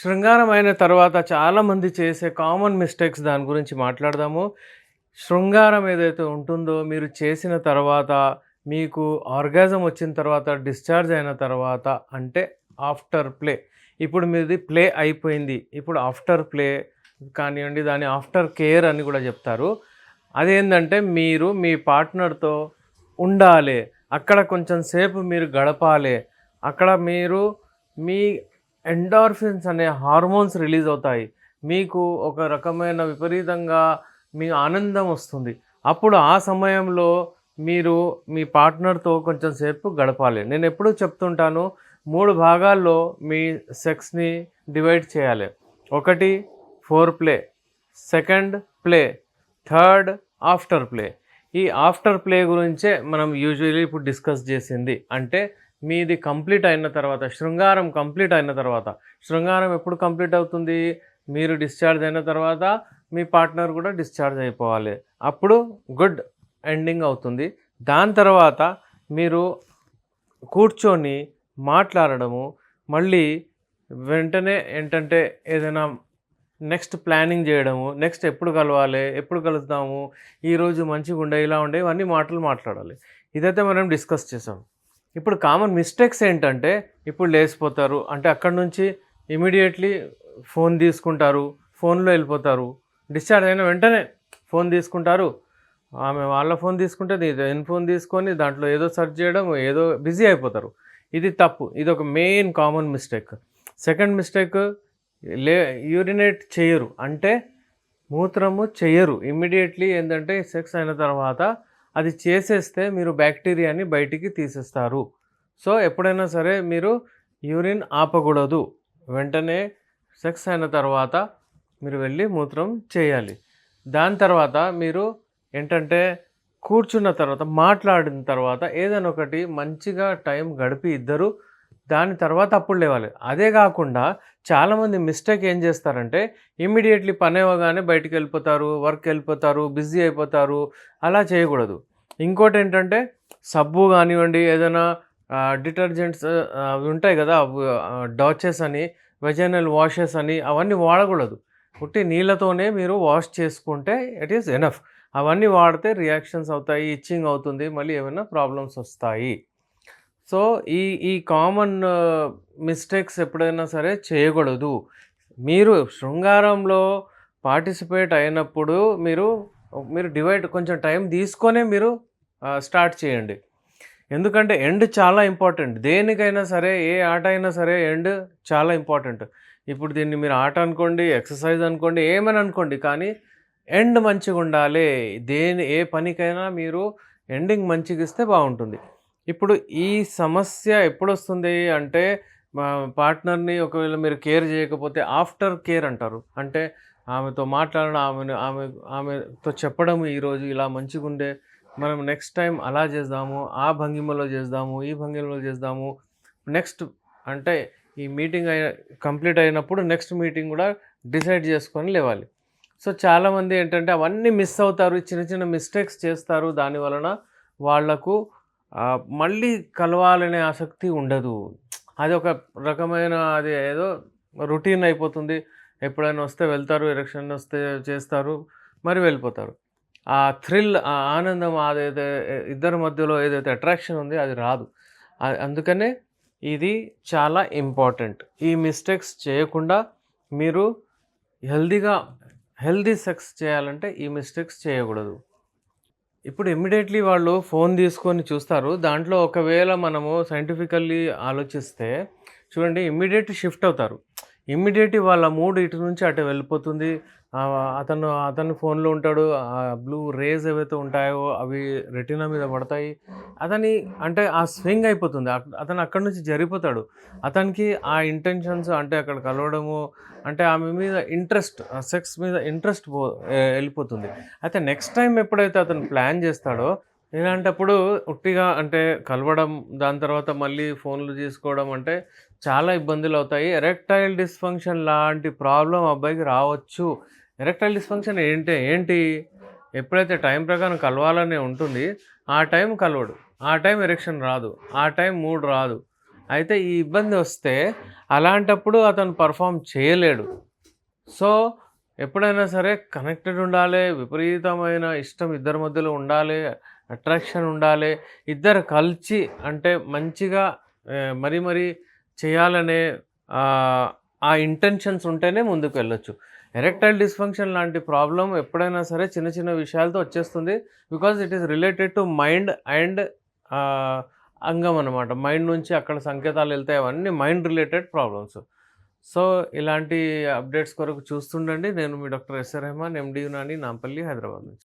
శృంగారం అయిన తర్వాత చాలామంది చేసే కామన్ మిస్టేక్స్ దాని గురించి మాట్లాడదాము. శృంగారం ఏదైతే ఉంటుందో మీరు చేసిన తర్వాత మీకు ఆర్గాజం వచ్చిన తర్వాత డిశ్చార్జ్ అయిన తర్వాత అంటే ఆఫ్టర్ ప్లే. ఇప్పుడు మీది ప్లే అయిపోయింది. ఇప్పుడు ఆఫ్టర్ ప్లే కానివ్వండి, దాన్ని ఆఫ్టర్ కేర్ అని కూడా చెప్తారు. అదేంటంటే మీరు మీ పార్ట్నర్‌తో ఉండాలి. అక్కడ కొంచెం సేపు మీరు గడపాలి. అక్కడ మీరు మీ ఎండార్ఫిన్స్ అనే హార్మోన్స్ రిలీజ్ అవుతాయి. మీకు ఒక రకమైన విపరీతంగా మీ ఆనందం వస్తుంది. అప్పుడు ఆ సమయంలో మీరు మీ పార్ట్నర్‌తో కొంచెం సేపు గడపాలి. నేనెప్పుడూ చెప్తుంటాను 3 భాగాల్లో మీ సెక్స్‌ని డివైడ్ చేయాలి. ఒకటి four play, second play, third after play. ఈ ఆఫ్టర్ ప్లే గురించే మనం యూజువల్లీ ఇప్పుడు డిస్కస్ చేసింది. అంటే మీది కంప్లీట్ అయిన తర్వాత, శృంగారం కంప్లీట్ అయిన తర్వాత. శృంగారం ఎప్పుడు కంప్లీట్ అవుతుంది? మీరు డిశ్చార్జ్ అయిన తర్వాత మీ పార్ట్నర్ కూడా డిశ్చార్జ్ అయిపోవాలి. అప్పుడు గుడ్ ఎండింగ్ అవుతుంది. దాని తర్వాత మీరు కూర్చొని మాట్లాడడము, మళ్ళీ వెంటనే ఏంటంటే ఏదైనా నెక్స్ట్ ప్లానింగ్ చేయడము, నెక్స్ట్ ఎప్పుడు కలవాలి, ఎప్పుడు కలుద్దాము, ఈరోజు మంచిగుండే, ఇలా ఉండే, ఇవన్నీ మాటలు మాట్లాడాలి. ఇదైతే మనం డిస్కస్ చేసాం. ఇప్పుడు కామన్ మిస్టేక్స్ ఏంటంటే, ఇప్పుడు లేసిపోతారు. అంటే అక్కడి నుంచి ఇమ్మీడియేట్‌లీ ఫోన్ తీసుకుంటారు. ఫోన్‌లో వెళ్ళిపోతారు. డిశ్చార్జ్ అయిన వెంటనే ఫోన్ తీసుకుంటారు. ఆమె వాళ్ళ ఫోన్ తీసుకుంటది. ఈయన ఫోన్ తీసుకొని దాంట్లో ఏదో సెర్చ్ చేయడం, ఏదో బిజీ అయిపోతారు. ఇది తప్పు. ఇదొక main common mistake. Second mistake లే యూరినేట్ చెయ్యరు. అంటే మూత్రము చెయ్యరు. ఇమ్మీడియేట్‌లీ ఏందంటే సెక్స్ అయిన తర్వాత అది చేసేస్తే మీరు బ్యాక్టీరియాని బయటికి తీసేస్తారు. సో, ఎప్పుడైనా సరే మీరు యూరిన్ ఆపకూడదు. వెంటనే సెక్స్ అయిన తర్వాత మీరు వెళ్ళి మూత్రం చేయాలి. దాని తర్వాత మీరు ఏంటంటే కూర్చున్న తర్వాత, మాట్లాడిన తర్వాత ఏదైనా ఒకటి మంచిగా టైం గడిపి ఇద్దరు దాని తర్వాత అప్పుడు లేవాలి. అదే గాకుండా చాలామంది మిస్టేక్ ఏం చేస్తారంటే ఇమ్మీడియేట్‌లీ పనవ్వగానే బయటికెళ్ళిపోతారు, వర్క్‌కెళ్ళిపోతారు, బిజీ అయిపోతారు. అలా చేయకూడదు. ఇంకోటేంటంటే సబ్బు గానివ్వండి, ఏదైనా డిటర్జెంట్స్ అవి ఉంటాయి గదా! డాచెస్ అని, వెజైనల్ వాషెస్ అని అవన్నీ వాడకూడదు. ఉట్టి నీళ్ళతోనే మీరు వాష్ చేసుకుంటే ఇట్ ఈస్ ఎనఫ్. అవన్నీ వాడితే రియాక్షన్స్ అవుతాయి, ఇచ్చింగ్ అవుతుంది, మళ్ళీ ఏమైనా ప్రాబ్లమ్స్ వస్తాయి. సో, ఈ ఈ కామన్ మిస్టేక్స్ ఎప్పుడైనా సరే చేయకూడదు. మీరు శృంగారంలో పార్టిసిపేట్ అయినప్పుడు మీరు మీరు డివైడ్ కొంచెం టైం తీసుకొనే మీరు స్టార్ట్ చేయండి. ఎందుకంటే ఎండ్ చాలా ఇంపార్టెంట్. దేనికైనా సరే, ఏ ఆట అయినా సరే ఎండ్ చాలా ఇంపార్టెంట్. ఇప్పుడు దీన్ని మీరు ఆట అనుకోండి, ఎక్సర్సైజ్ అనుకోండి, ఏమని అనుకోండి. కానీ ఎండ్ మంచిగుండాలి. ఏ పనికైనా మీరు ఎండింగ్ మంచిగిస్తే బావుంటుంది. ఇప్పుడు ఈ సమస్య ఎప్పుడొస్తుంది అంటే పార్ట్నర్‌ని ఒకవేళ మీరు కేర్ చేయకపోతే ఆఫ్టర్ కేర్ అంటారు. అంటే ఆమెతో మాట్లాడడం, ఆమెతో చెప్పడం ఈరోజు ఇలా మంచిగుండే, మనం నెక్స్ట్ టైమ్ అలా చేద్దాము, ఆ భంగిమలో చేద్దాము, ఈ భంగిమలో చేద్దాము. నెక్స్ట్ అంటే ఈ మీటింగ్ కంప్లీట్ అయినప్పుడు నెక్స్ట్ మీటింగ్ గూడా డిసైడ్ చేసుకొని లేవాలి. సో, చాలామంది ఏంటంటే అవన్నీ మిస్ అవుతారు. చిన్న చిన్న మిస్టేక్స్ చేస్తారు. దాని వలన వాళ్ళకు మళ్ళీ కలవాలనే ఆసక్తి ఉండదు. అదొక రకమైన అది ఏదో రొటీన్ అయిపోతుంది. ఎప్పుడైనా వస్తే వెళ్తారు, ఎరెక్షన్ వస్తే చేస్తారు, మరి వెళ్ళిపోతారు. ఆ థ్రిల్, ఆ ఆనందం అదైతే ఇద్దరి మధ్యలో ఏదైతే అట్రాక్షన్ ఉంది అది రాదు. అందుకనే ఇది చాలా ఇంపార్టెంట్. ఈ మిస్టేక్స్ చేయకుండా మీరు హెల్తీగా హెల్తీ సెక్స్ చేయాలంటే ఈ మిస్టేక్స్ చేయకూడదు. ఇప్పుడు ఇమ్మీడియేట్‌లీ వాళ్ళు ఫోన్ తీసుకొని చూస్తారు. దాంట్లో ఒకవేళ మనము సైంటిఫికల్లీ ఆలోచిస్తే చూడండి, ఇమ్మీడియేట్ షిఫ్ట్ అవుతారు. ఇమ్మీడియేట్ వాళ్ళ మూడ్ ఇటు నుంచి అటు వెళ్ళిపోతుంది. అతను ఫోన్‌లో ఉంటాడు. బ్లూ రేస్ ఏవైతే ఉంటాయో అవి రెటీనా మీద పడతాయి. అతని అంటే ఆ స్వింగ్ అయిపోతుంది. అతను అక్కడి నుంచి జరిగిపోతాడు. అతనికి ఆ ఇంటెన్షన్స్ అంటే అక్కడ కలవడము, అంటే ఆమె మీద ఇంట్రెస్ట్, సెక్స్ మీద ఇంట్రెస్ట్ ఎళ్ళిపోతుంది. అయితే నెక్స్ట్ టైమ్ ఎప్పుడైతే అతను ప్లాన్ చేస్తాడో, ఇలాంటప్పుడు ఉట్టిగా అంటే కలవడం, దాని తర్వాత మళ్ళీ ఫోన్‌లు చేసుకోవడం అంటే చాలా ఇబ్బందులవుతాయి. ఎరెక్టైల్ డిస్‌ఫంక్షన్ లాంటి ప్రాబ్లమ్ అబ్బాయికి రావచ్చు. ఎరెక్టైల్ డిస్‌ఫంక్షన్ ఏంటి? ఎప్పుడైతే టైం ప్రకారం కలవాలనే ఉంటుంది, ఆ టైం కలవడు. ఆ టైం ఎరెక్షన్ రాదు. ఆ టైం మూడ్ రాదు. అయితే ఈ ఇబ్బంది వస్తే అలాంటప్పుడు అతను పర్ఫార్మ్ చేయలేడు. సో, ఎప్పుడైనా సరే కనెక్టెడ్ ఉండాలి. విపరీతమైన ఇష్టం ఇద్దరి మధ్యలో ఉండాలి. అట్రాక్షన్ ఉండాలి. ఇద్దరు కలిసి అంటే మంచిగా మరీ మరీ చేయాలనే ఆహ్, ఆ ఇంటెన్షన్స్ ఉంటేనే ముందుకెళ్ళొచ్చు. ఎరెక్టైల్ డిస్‌ఫంక్షన్ లాంటి ప్రాబ్లమ్ ఎప్పుడైనా సరే చిన్న చిన్న విషయాలతో వచ్చేస్తుంది. Because it is related to mind and ఆహ్, అంగం అనమాట. మైండ్ నుంచి అక్కడ సంకేతాలెళ్తాయి. అవన్నీ మైండ్ రిలేటెడ్ ప్రాబ్లమ్స్. సో, ఇలాంటి అప్డేట్స్ కొరకు చూస్తుండండి. నేను మీ డాక్టర్ ఎస్ఆర్ రెహమాన్, ఎండి యునాని, నాంపల్లి, హైదరాబాద్ నుంచి.